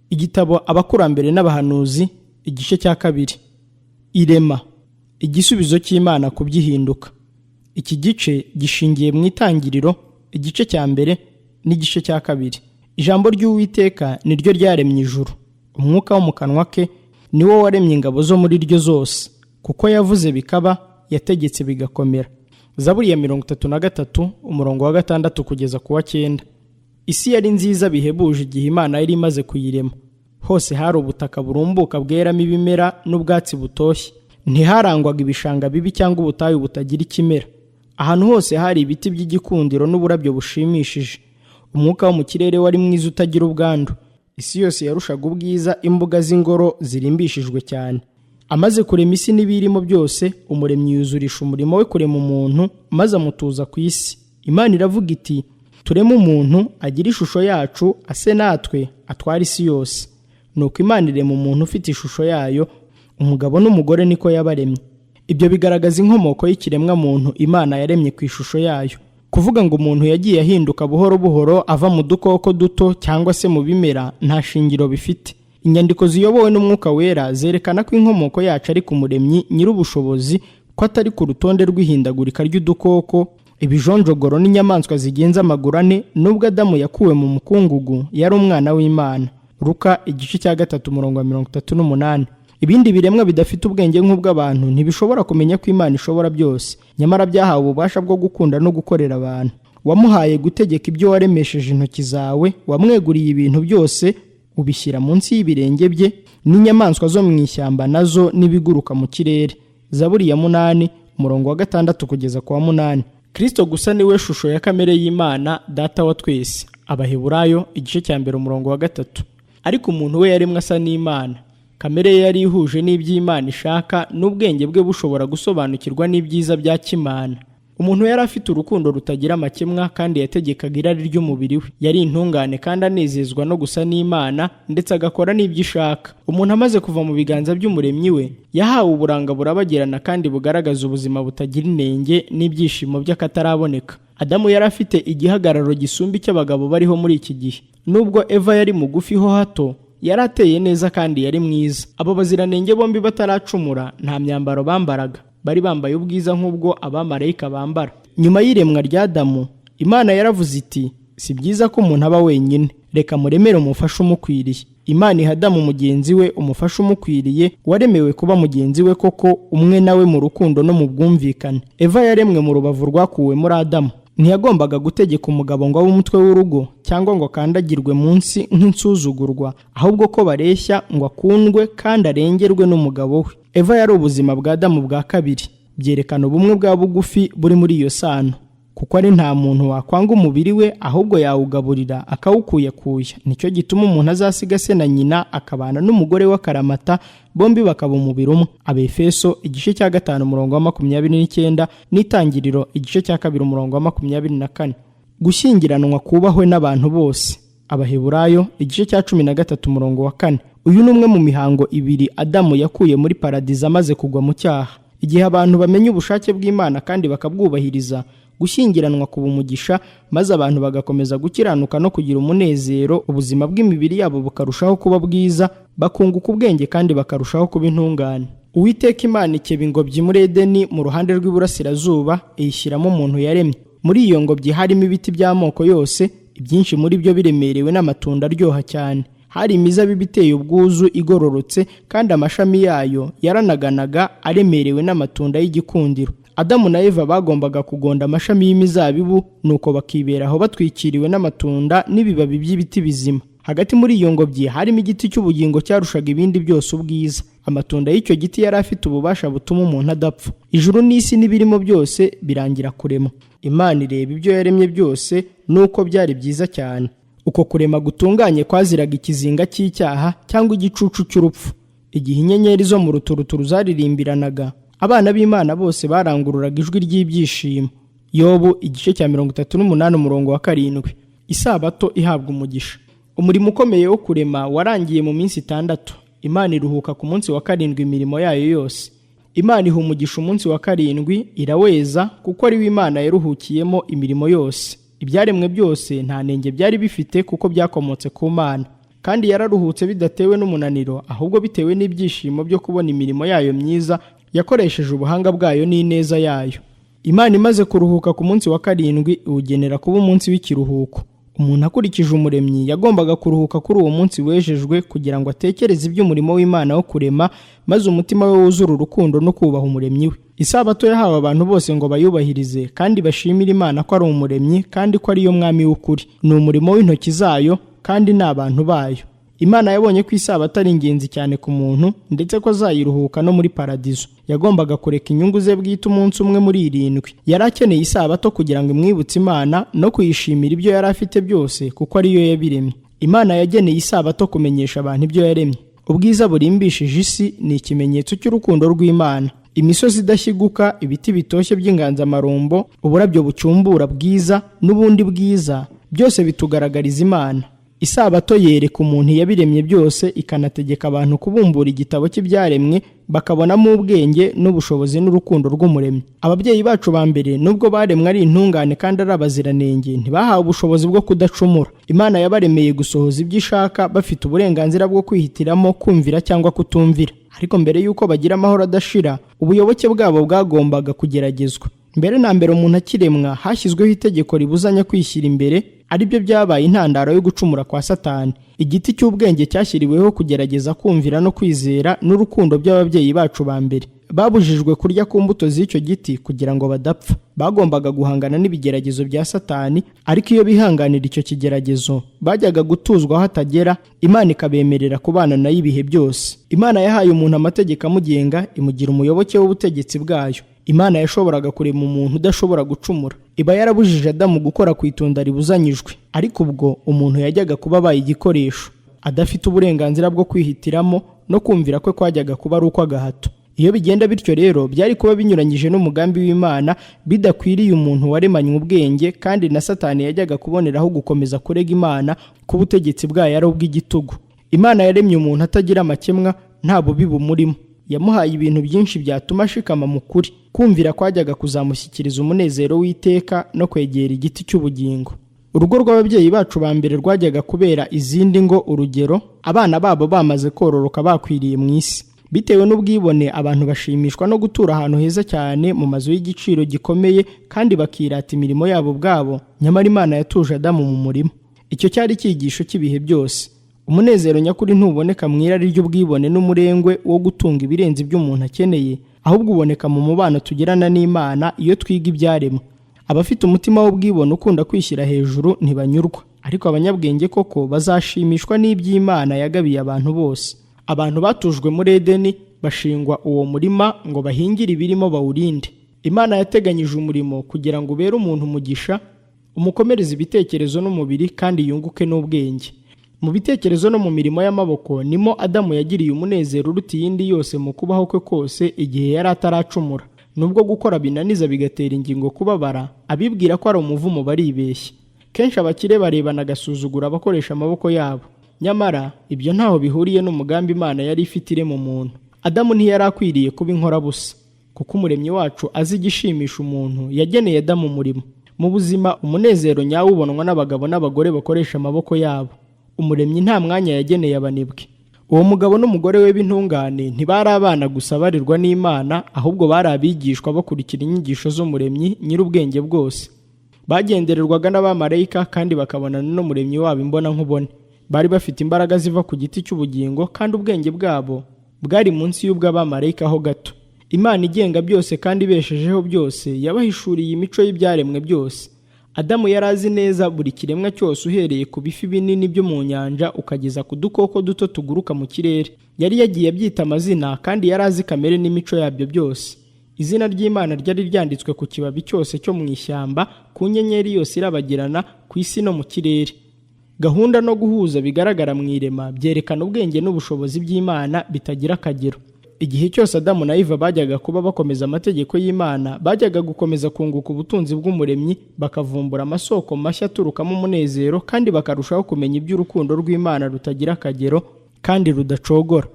Igitabo Abakurambere n'Abahanuzi, igice cya kabiri. Irema, igisubizo cy'Imana ku by'ihinduka. Iki gice gishingiye mu itangiriro, igice cya mbere n'igice cya kabiri. Ijambo ry'Uwiteka ni ryo ryaremye ijuru. Umwuka wo mu kanwa ke ni wo waremye ingabo zo muri ryo zose. Kuko yavuze bikaba, yategetse bigakomera. Zaburi ya 33 umurongo wa 6 kugeza ku wa 9. Isi yari nziza bihebuje igihe Imana yari imaze kuyirema. Hose hari ubutaka burumbuka bweramo ibimera n'ubwatsi butoshye. Ntiharangwaga ibishanga bibi cyangwa ubutayu butagira ikimera. Ahantu hose hari ibiti by'igikundiro n'uburabyo bushimishije. Umwuka wo mu kirere wari mwiza utagira ubwandu. Isi yose yarushaga ubwiza imbuga z'ingoro zirimbishijwe cyane. Amaze kurema isi n'ibirimo byose, Umuremyi yuzurisha umurimo we kurema umuntu, maze amutuza ku isi. Imana iravuga iti, tureme umuntu agira ishusho yacu, ase natwe, atwara isi yose. Nuko Imana irema umuntu ufite ishusho yayo, umugabo n'umugore niko yabaremye. Ibyo bigaragaza inkomoko y'ikiremwa muntu Imana yaremye ku ishusho yayo. Kuvuga ngo umuntu yagiye ahinduka buhoro buhoro ava mu dukoko duto cyangwa se mu bimera nta shingiro bifite. Inyandiko ziyobowe n'Umwuka Wera zerekana ko inkomoko yacu ari ku Muremyi nyir'ubushobozi, ko atari ku rutonde rw'ihindagurika ry'udukoko, ibijonjogoro n'inyamaswa zigenza amaguru ane. Nubwo Adamu yakuwe mu mukungugu, yari umwana w'Imana. Luka igice cya 3 umurongo wa 38. Ibindi biremwa bidafite ubwenge nk'ubw'abantu ntibishobora kumenya ko Imana ishobora byose, nyamara byahawe ububasha bwo gukunda no gukorera abantu. Wamuhaye gutegeka ibyo waremesheje intoki zawe, wamweguriye ibintu byose ubishyira munsi y'ibirenge bye, n'inyamaswa zo mu ishyamba nazo n'ibiguruka mu kirere. Zaburi ya 8 umurongo wa 6 kugeza ku wa 8. Kristo gusa niwe shusho ya kamere y'Imana, data wa twese. Abaheburayo igice cya 1 umurongo wa 3. Ariko umuntu we yaremwe asa n'Imana. Kamere ye yari ihuje n'iby'Imana ishaka, n'ubwenge bwe bushobora gusobanukirwa n'ibyiza bya kimana. Umuntu yari afite urukundo rutagira amakemwa, kandi yategekaga irari ry'umubiri we. Yari intungane kandi anezezwa no gusa n'Imana, ndetse agakora n'ibyo ishaka. Umuntu amaze kuva mu biganza by'Umuremyi we, yahawe uburanga burabagirana kandi bugaragaza ubuzima butagira inenge n'ibyishimo by'akataraboneka. Adamu yari afite igihagararo gisumba icy'abagabo bariho muri iki gihe. Nubwo Eva yari mugufi ho hato, yari ateye neza kandi yari mwiza. Abo baziranenge bombi bataracumura, nta myambaro bambaraga. Bari bambaye ubwiza nk'ubwo abamarayika bambara. Nyuma y'iremwa rya Adamu, Imana yaravuze iti, si byiza ko umuntu aba wenyine, reka muremere umufasha umukwiriye. Imana iha Adamu mugenzi we umufasha umukwiriye, waremewe kuba mugenzi we koko, umwe nawe mu rukundo no mu bwumvikane. Eva yaremwe mu rubavu rwakuwe muri Adamu. Ntiyagombaga gutegeka umugabo ngo abe umutwe w'urugo, cyangwa ngo akandagirwe munsi nk'insuzugurwa, ahubwo ko bareshya ngo akundwe kandi arengerwe n'umugabo we. Eva yari ubuzima bwa Adamu bwa kabiri. Byerekana ubumwe bwa bugufi buri muri iyo sano, kuko ari nta muntu wakwanga umubiri we, ahubwo yawugaburira akawukuyakuya. Nicyo gituma umuntu azasiga se na nyina akabana n'umugore we akaramata, bombi bakaba umubiri umwe. Abefeso igice cya 5 umurongo wa 29 n'itangiriro igice cya 2 umurongo wa 24. Gushyingiranwa kubahwe n'abantu bose. Abaheburayo igice cya 13 umurongo wa 4. Uyu ni umwe mu mihango ibiri Adamu yakuye muri paradizo amaze kugwa mu cyaha. Igihe abantu bamenya ubushake bw'Imana kandi bakabwubahiriza, gushyingiranwa kuba umugisha, maze abantu bagakomeza gukiranuka no kugira umunezero, ubuzima bw'imibiri yabo bukarushaho kuba bwiza, bakunguka ubwenge kandi bakarushaho kuba intungane. Uwiteka Imana ikeba ingobyi muri Edeni mu ruhande rw'iburasirazuba, iyishyiramo umuntu yaremye. Muri iyo ngobyi harimo ibiti by'amoko yose, ibyinshi muri byo biremerewe n'amatunda aryoha cyane. Hari imizabibu iteye ubwuzu igororotse, kandi amashami yayo yaranaganaga aremerewe n'amatunda y'igikundiro. Adamu na Eva bagombaga kugonda amashami y'imizabibu, nuko bakiberaho batwikiriwe n'amatunda n'ibibabi by'ibiti bizima. Hagati muri iyo ngobyi harimo igiti cy'ubugingo cyarushaga ibindi byose ubwiza. Amatunda y'icyo giti yari afite ububasha butuma umuntu adapfa. Ijuru n'isi n'ibirimo byose birangira kurema. Imana ireba ibyo yaremye byose, nuko byari byiza cyane. Uko kurema gutunganye kwaziraga ikizinga cy'icyaha cyangwa igicucu cy'urupfu. Igihe inyenyeri zo mu ruturuturu zaririmbiranaga, abana b'Imana bose barangururaga ijwi ry'ibyishimo. Yobu igice cya 38 umurongo wa 7. Isabato ihabwa umugisha. Umurimo ukomeye wo kurema warangiye mu minsi 6. Imana iruhuka ku munsi wa 7 imirimo yayo yose. Imana iha umugisha umunsi wa 7, iraweza, kuko ari w'Imana yaruhukiyemo imirimo yose. Ibyaremwe byose nta nenge byari bifite, kuko byakomotse ku Mana. kandi yararuhutse bidatewe n'umunaniro, ahubwo bitewe n'ibyishimo byo kubona imirimo yayo myiza yakoresheje ubuhanga bwayo n'ineza yayo. Imana imaze kuruhuka ku munsi wa karindwi iwugenera kuba umunsi w'ikiruhuko. Umuntu akurikije umuremyi yagombaga kuruhuka kuri uwo munsi wejejwe kugira ngo atekereze iby'umurimo w'Imana wo kurema, maze umutima we wuzure urukundo no kubaha umuremyi we. Isabato yahawe abantu bose ngo bayubahirize kandi bashimire Imana ko ari umuremyi kandi ko ari yo mwami w'ukuri. Ni umurimo w'intoki zayo kandi ni abantu bayo. Imana yabonye ko isabato ari ingenzi cyane ku muntu ndetse ko azayiruhuka no muri paradizo. Yagombaga kureka inyungu ze bwite umunsi umwe muri 7. Yari akeneye isabato kugira ngo imwibutse Imana no kuyishimira ibyo yari afite byose kuko ari yo yabiremye. Imana yageneye isabato kumenyesha abantu ibyo yaremye. Ubwiza burimbishije isi ni ikimenyetso cy'urukundo rw'Imana. Imisozi idashyiguka, ibiti bitoshye by'inganzamarumbo, uburabyo bucumbura bwiza n'ubundi bwiza, byose bitugaragariza Imana. Isabato yereka umuntu yabiremye byose, ikanategeka abantu kubumbura igitabo cy'ibyaremwe bakabonamo ubwenge n'ubushobozi n'urukundo rw'umuremyi. Ababyeyi bacu ba mbere nubwo baremwe ari intungane kandi ari abaziranenge, ntibahawe ubushobozi bwo kudacumura. Imana yabaremeye gusohoza ibyo ishaka, bafite uburenganzira bwo kwihitiramo kumvira cyangwa kutumvira. Ariko mbere y'uko bagira amahoro adashira, ubuyoboke bwabo bwagombaga kugeragezwa. Mbere na mbere umuntu akiremwa hashyizweho itegeko ribuzanya kwishyira imbere, ari byo byabaye intandaro yo gucumura kwa Satani. Igiti cy'ubwenge cyashyiriweho kugerageza kumvira no kwizera n'urukundo by'ababyeyi bacu ba mbere. Babujijwe kurya ku mbuto z'icyo giti kugira ngo badapfa. Bagombaga guhangana n'ibigeragezo bya Satani, ariko iyo bihanganira icyo kigeragezo bajyaga gutuzwa hatagera, Imana ikabemerera kubana nayo ibihe byose. Imana yahaye umuntu amategeko amugenga, imugira umuyoboke w'ubutegetsi bwayo. Imana yashoboraga kurema umuntu udashobora gucumura. Iba yarabujije Adamu gukora ku itunda ribuzanyijwe, ariko ubwo umuntu yajyaga kuba abaye igikoresho, adafite uburenganzira bwo kwihitiramo no kumvira kwe kwajyaga kuba ari ukw'agahato. Iyo bigenda bityo rero byari kuba binyuranyije n'umugambi w'Imana, bidakwiriye umuntu waremanywe ubwenge, kandi na Satani yajyaga kuboneraho gukomeza kurega Imana ko ubutegetsi bwayo ari ubw'igitugu. Imana yaremye umuntu atagira amakemwa, nta bubi bumurimo. Yamuhaye ibintu byinshi byatuma ashikama mu kuri. Kumvira kwajyaga kuzamushyikiriza umunezero w'iteka no kwegera igiti cy'ubugingo. Urugo rw'ababyeyi bacu ba mbere rwajyaga kubera izindi ngo urugero, abana babo bamaze kororoka bakwiriye mu isi. Bitewe n'ubwibone, abantu bashimishwa no gutura ahantu heza cyane mu mazu y'igiciro gikomeye kandi bakirata imirimo yabo bwabo, nyamara Imana yatuje Adamu mu murima. Icyo cyari icyigisho cy'ibihe byose. Umunezero nyakuri ntuboneka mu irari ry'ubwibone n'umurengwe wo gutunga ibirenze ibyo umuntu akeneye, ahubwo uboneka mu mubano tugirana n'Imana iyo twiga ibyaremwe. Abafite umutima w'ubwibone ukunda kwishyira hejuru ntibanyurwa, ariko abanyabwenge koko bazashimishwa n'iby'Imana yagabiye abantu bose. Abantu batujwe muri Edeni bashingwa uwo murima ngo bahingire ibirimo bawurinde. Imana yateganyije umurimo kugira ngo ubere umuntu umugisha, umukomereze ibitekerezo n'umubiri kandi yunguke n'ubwenge. Mu bitekerezo no mu mirimo y'amaboko nimo Adamu yagiriye umunezero uruta iyindi yose mu kubaho kwe kose igihe yari ataracumura. Nubwo gukora binaniza bigatera ingingo kubabara, abibwira ko ari umuvumo baribeshya. Kenshi abakire barebana agasuzugura abakoresha amaboko yabo. Nyamara ibyo ntaho bihuriye n'umugambi Imana yari ifite mu muntu. Adamu ntiyari akwiriye kuba inkorabusa, kuko umuremyi wacu azi igishimisha umuntu yageneye Adamu umurimo. Mu buzima umunezero nyawo ubonwa n'abagabo n'abagore bakoresha amaboko yabo. Umuremyi nta mwanya yageneye abanebwe. Uwo mugabo n'umugore we b'intungane ntibari abana gusa barirwa n'Imana, ahubwo bari abigishwa bakurikira inyigisho z'umuremyi nyir'ubwenge bwose. Bagendererwaga n'abamarayika kandi bakabonana n'umuremyi wabo imbona nkubone. Bari bafite imbaraga ziva ku giti cy'ubugingo kandi ubwenge bwabo bwari munsi y'ubw'abamarayika ho gato. Imana igenga byose kandi ibeshejeho byose yabahishuriye imico y'ibyaremwe byose. Adamu yari azi neza buri kiremwa cyose uhereye ku bifi binini byo mu nyanja ukageza ku dukoko duto tuguruka mu kirere. Yari yagiye abyita amazina kandi yari azi kamere n'imico yabyo byose. Izina ry'Imana ryari ryanditswe ku kibabi cyose cyo mu ishyamba, ku nyenyeri yose irabagirana, ku isi no mu kirere. Gahunda no guhuza bigaragara mu irema byerekana ubwenge n'ubushobozi by'Imana bitagira akagero. Igihe cyose Adamu na Eva bajyaga kuba bakomeza amategeko y'Imana, bajyaga gukomeza kunguka ubutunzi bw'umuremyi, bakavumbura amasoko mashya aturukamo umunezero kandi bakarushaho kumenya iby'urukundo rw'Imana rutagira akagero kandi rudacogora.